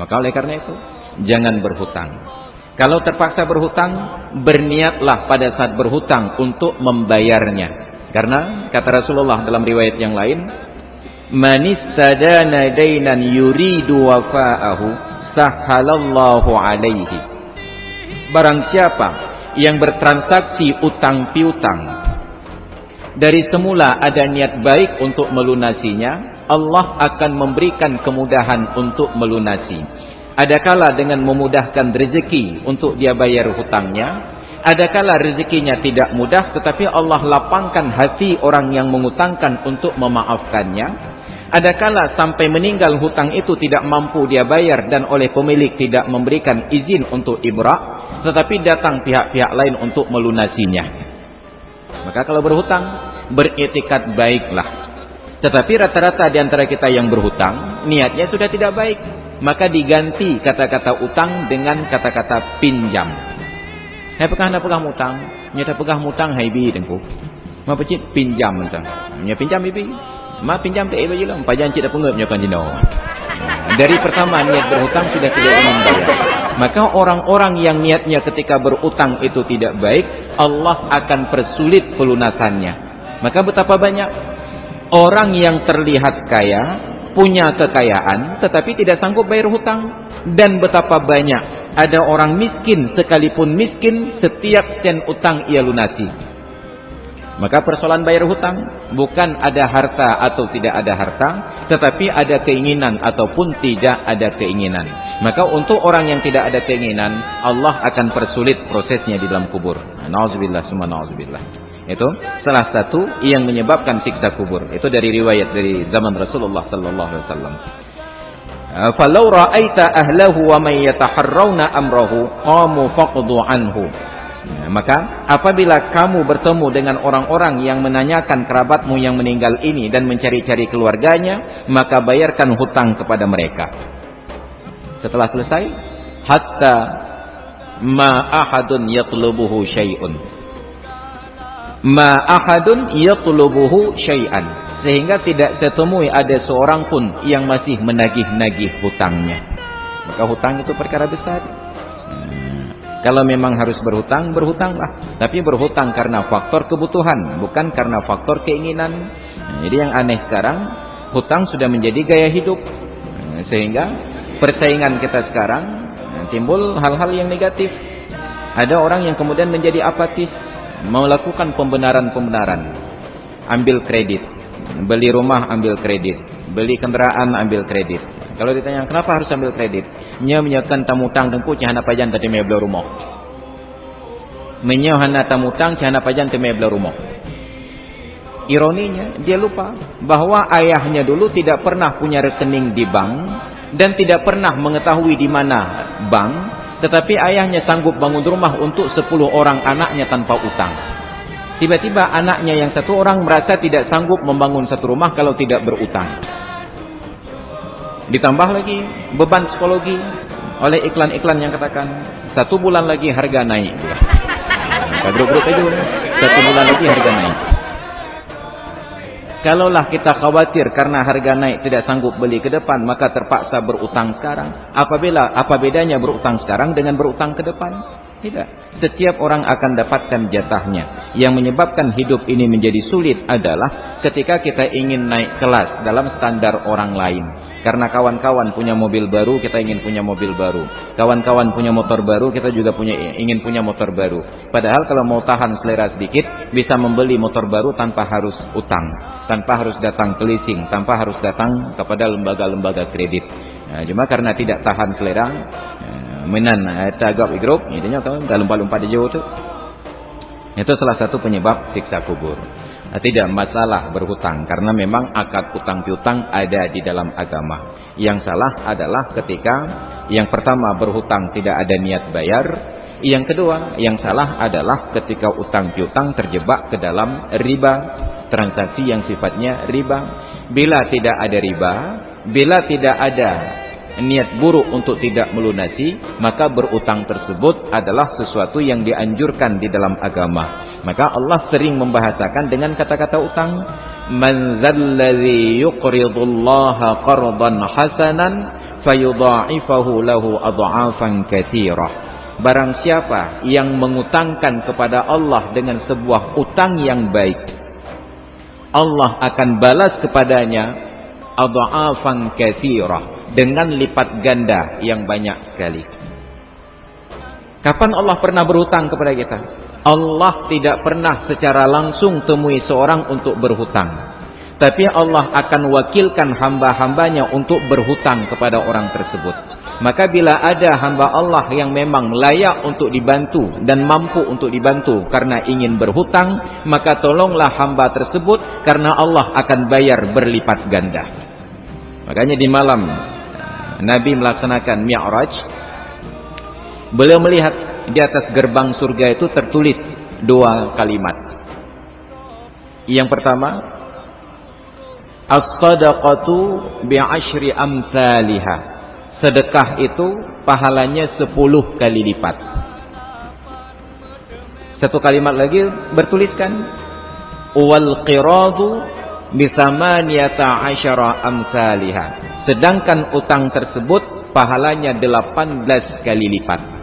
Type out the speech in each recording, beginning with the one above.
Maka oleh karena itu, jangan berhutang. Kalau terpaksa berhutang, berniatlah pada saat berhutang untuk membayarnya. Karena kata Rasulullah dalam riwayat yang lain, "Man istadana dainan yuridu wafa'ahu, sahhalallahu alaihi." Barang siapa yang bertransaksi utang piutang, dari semula ada niat baik untuk melunasinya, Allah akan memberikan kemudahan untuk melunasi. Adakala dengan memudahkan rezeki untuk dia bayar hutangnya, adakala rezekinya tidak mudah tetapi Allah lapangkan hati orang yang mengutangkan untuk memaafkannya. Adakala sampai meninggal hutang itu tidak mampu dia bayar dan oleh pemilik tidak memberikan izin untuk ibra', tetapi datang pihak-pihak lain untuk melunasinya. Maka kalau berhutang, beriktikad baiklah. Tetapi rata-rata di antara kita yang berhutang, niatnya sudah tidak baik. Maka diganti kata-kata utang dengan kata-kata pinjam. Hai pegang utang, nyata pegang utang hai bi dengku. Ma pecit pinjam entang. Nya pinjam bi. Ma pinjam te ibu juga, pajan cik dah pengup nyokan jino. Dari pertama niat berhutang sudah tidak ingin bayar. Maka orang-orang yang niatnya ketika berutang itu tidak baik, Allah akan persulit pelunasannya. Maka betapa banyak orang yang terlihat kaya, punya kekayaan, tetapi tidak sanggup bayar hutang. Dan betapa banyak ada orang miskin, sekalipun miskin, setiap sen utang ia lunasi. Maka persoalan bayar hutang bukan ada harta atau tidak ada harta, tetapi ada keinginan ataupun tidak ada keinginan. Maka untuk orang yang tidak ada keinginan, Allah akan persulit prosesnya di dalam kubur. Nauzubillah summa nauzubillah. Itu salah satu yang menyebabkan siksa kubur. Itu dari riwayat dari zaman Rasulullah sallallahu alaihi wasallam. Falau ra'aita ahlahu wa man yataharrauna amrahu qamu faqdu anhu. Maka apabila kamu bertemu dengan orang-orang yang menanyakan kerabatmu yang meninggal ini dan mencari-cari keluarganya, maka bayarkan hutang kepada mereka. Setelah selesai, hatta ma ahadun yatlubuhu syai'un. Ma ahadun yatlubuhu syai'an, sehingga tidak setemui ada seorang pun yang masih menagih-nagih hutangnya. Maka hutang itu perkara besar. Kalau memang harus berhutang, berhutanglah. Tapi berhutang karena faktor kebutuhan, bukan karena faktor keinginan. Jadi yang aneh sekarang, hutang sudah menjadi gaya hidup. Sehingga persaingan kita sekarang timbul hal-hal yang negatif. Ada orang yang kemudian menjadi apatis, melakukan pembenaran-pembenaran. Ambil kredit, beli rumah ambil kredit, beli kendaraan ambil kredit. Kalau ditanya kenapa harus ambil kredit, nya menyekan tamutang tengku cahana pajan tadi mebel rumah. Menyohana tamutang cahana pajan tadi mebel rumah. Ironinya dia lupa bahwa ayahnya dulu tidak pernah punya rekening di bank dan tidak pernah mengetahui di mana bank, tetapi ayahnya sanggup bangun rumah untuk 10 orang anaknya tanpa utang. Tiba-tiba anaknya yang satu orang merasa tidak sanggup membangun satu rumah kalau tidak berutang. Ditambah lagi beban psikologi oleh iklan-iklan yang katakan 1 bulan lagi harga naik. Grup-grup itu 1 bulan lagi harga naik. Kalaulah kita khawatir karena harga naik tidak sanggup beli ke depan, maka terpaksa berutang sekarang. Apa bedanya berutang sekarang dengan berutang ke depan? Tidak. Setiap orang akan dapatkan jatahnya. Yang menyebabkan hidup ini menjadi sulit adalah ketika kita ingin naik kelas dalam standar orang lain. Karena kawan-kawan punya mobil baru, kita ingin punya mobil baru. Kawan-kawan punya motor baru, kita juga ingin punya motor baru. Padahal kalau mau tahan selera sedikit, bisa membeli motor baru tanpa harus utang, tanpa harus datang ke leasing, tanpa harus datang kepada lembaga-lembaga kredit. Nah, cuma karena tidak tahan selera, menan tagap igrup, intinya tahu dalam lompat-lompat di jauh itu. Itu salah satu penyebab siksa kubur. Tidak masalah berhutang karena memang akad utang piutang ada di dalam agama. Yang salah adalah ketika yang pertama berhutang tidak ada niat bayar, yang kedua yang salah adalah ketika utang piutang terjebak ke dalam riba, transaksi yang sifatnya riba. Bila tidak ada riba, bila tidak ada niat buruk untuk tidak melunasi, maka berutang tersebut adalah sesuatu yang dianjurkan di dalam agama. Maka Allah sering membahasakan dengan kata-kata utang. Man dzalladzi yuqridullaha qardan hasanan fayudha'ifahu lahu adha'afan katsirah. Barang siapa yang mengutangkan kepada Allah dengan sebuah utang yang baik, Allah akan balas kepadanya adha'afan katsirah, dengan lipat ganda yang banyak sekali. Kapan Allah pernah berhutang kepada kita? Allah tidak pernah secara langsung temui seorang untuk berhutang. Tapi Allah akan wakilkan hamba-hambanya untuk berhutang kepada orang tersebut. Maka bila ada hamba Allah yang memang layak untuk dibantu dan mampu untuk dibantu karena ingin berhutang, maka tolonglah hamba tersebut karena Allah akan bayar berlipat ganda. Makanya di malam Nabi melaksanakan Mi'raj, beliau melihat di atas gerbang surga itu tertulis 2 kalimat. Yang pertama, as-sadaqatu bi'ashri amsalihah. Sedekah itu pahalanya 10 kali lipat. Satu kalimat lagi bertuliskan wal qiradu bi 18 amsalihah. Sedangkan utang tersebut pahalanya 18 kali lipat.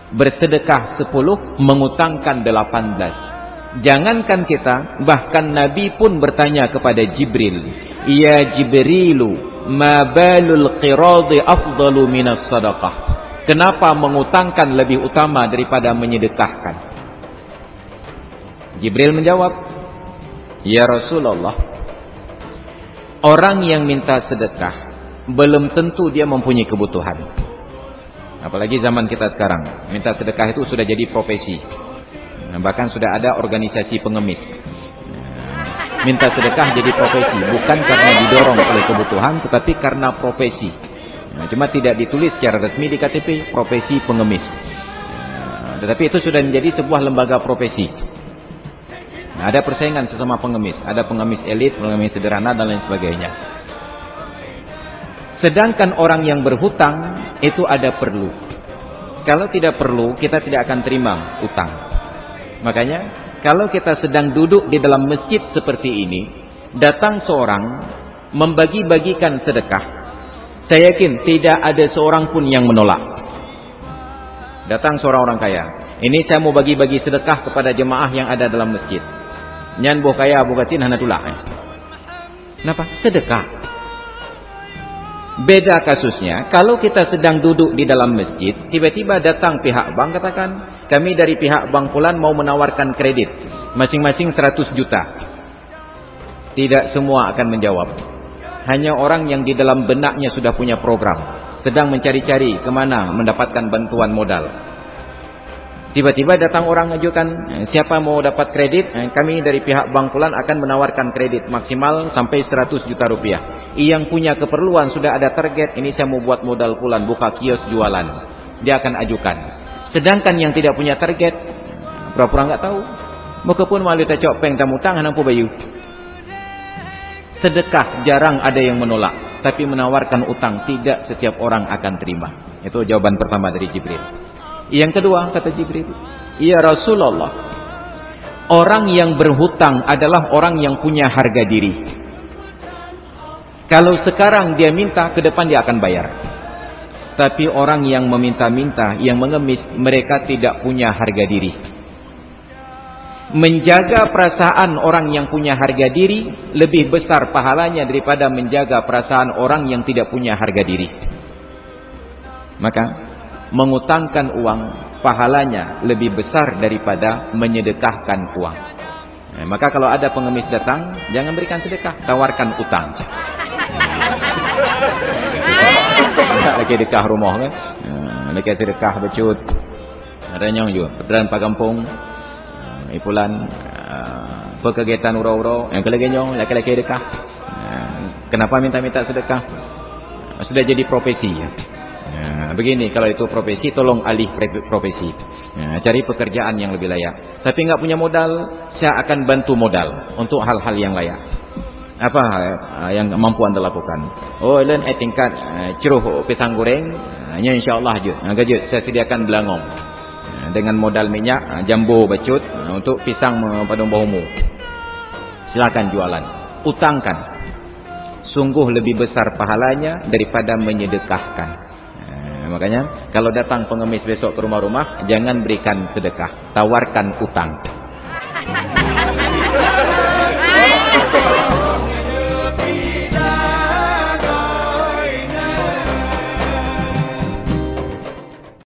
Bersedekah 10, mengutangkan 18. Jangankan kita, bahkan Nabi pun bertanya kepada Jibril, "Ya Jibrilu, ma balul qiradi afdalu minas sadaqah?" Kenapa mengutangkan lebih utama daripada menyedekahkan? Jibril menjawab, "Ya Rasulullah, orang yang minta sedekah belum tentu dia mempunyai kebutuhan." Apalagi zaman kita sekarang, minta sedekah itu sudah jadi profesi. Bahkan sudah ada organisasi pengemis. Minta sedekah jadi profesi, bukan karena didorong oleh kebutuhan, tetapi karena profesi. Cuma tidak ditulis secara resmi di KTP, profesi pengemis. Tetapi itu sudah menjadi sebuah lembaga profesi. Ada persaingan sesama pengemis, ada pengemis elit, pengemis sederhana, dan lain sebagainya. Sedangkan orang yang berhutang itu ada perlu. Kalau tidak perlu, kita tidak akan terima utang. Makanya kalau kita sedang duduk di dalam masjid seperti ini, datang seorang membagi-bagikan sedekah, saya yakin tidak ada seorang pun yang menolak. Datang seorang orang kaya, ini saya mau bagi-bagi sedekah kepada jemaah yang ada dalam masjid. Nyan boh kaya bukatin hanatullah. Kenapa? Sedekah. Beda kasusnya, kalau kita sedang duduk di dalam masjid, tiba-tiba datang pihak bank, katakan, kami dari pihak bank Fulan mau menawarkan kredit, masing-masing 100 juta. Tidak semua akan menjawab. Hanya orang yang di dalam benaknya sudah punya program, sedang mencari-cari kemana mendapatkan bantuan modal. Tiba-tiba datang orang ajukan, siapa mau dapat kredit, kami dari pihak bank Fulan akan menawarkan kredit maksimal sampai 100 juta rupiah. Yang punya keperluan sudah ada target, ini saya mau buat modal Fulan, buka kios jualan. Dia akan ajukan. Sedangkan yang tidak punya target, pura-pura nggak tahu. Meskipun malu tecok peng tamu tangan nampu bayu. Sedekah jarang ada yang menolak, tapi menawarkan utang tidak setiap orang akan terima. Itu jawaban pertama dari Jibril. Yang kedua, kata Jibril, ya Rasulullah, orang yang berhutang adalah orang yang punya harga diri. Kalau sekarang dia minta, ke depan dia akan bayar. Tapi orang yang meminta-minta, yang mengemis, mereka tidak punya harga diri. Menjaga perasaan orang yang punya harga diri lebih besar pahalanya daripada menjaga perasaan orang yang tidak punya harga diri. Maka mengutangkan uang pahalanya lebih besar daripada menyedekahkan uang. Maka kalau ada pengemis datang, jangan berikan sedekah, tawarkan utang. Lagi sedekah rumah kan, lagi sedekah becut. Ada yang juga perdaran pagampung, ipulan, pekegiatan uro-uro, yang kelaganyong laki-laki sedekah. Kenapa minta-minta sedekah? Sudah jadi profesi ya. Begini, kalau itu profesi, tolong alih profesi. Cari pekerjaan yang lebih layak. Tapi nggak punya modal, saya akan bantu modal untuk hal-hal yang layak. Apa yang mampu Anda lakukan? Oh, lain tingkat ceruh pisang goreng, insya-Allah aja. Gajut saya sediakan belangong. Dengan modal minyak jambu becut untuk pisang padung bahumu. silakan jualan, utangkan. Sungguh lebih besar pahalanya daripada menyedekahkan. Makanya kalau datang pengemis besok ke rumah-rumah, jangan berikan sedekah, tawarkan utang.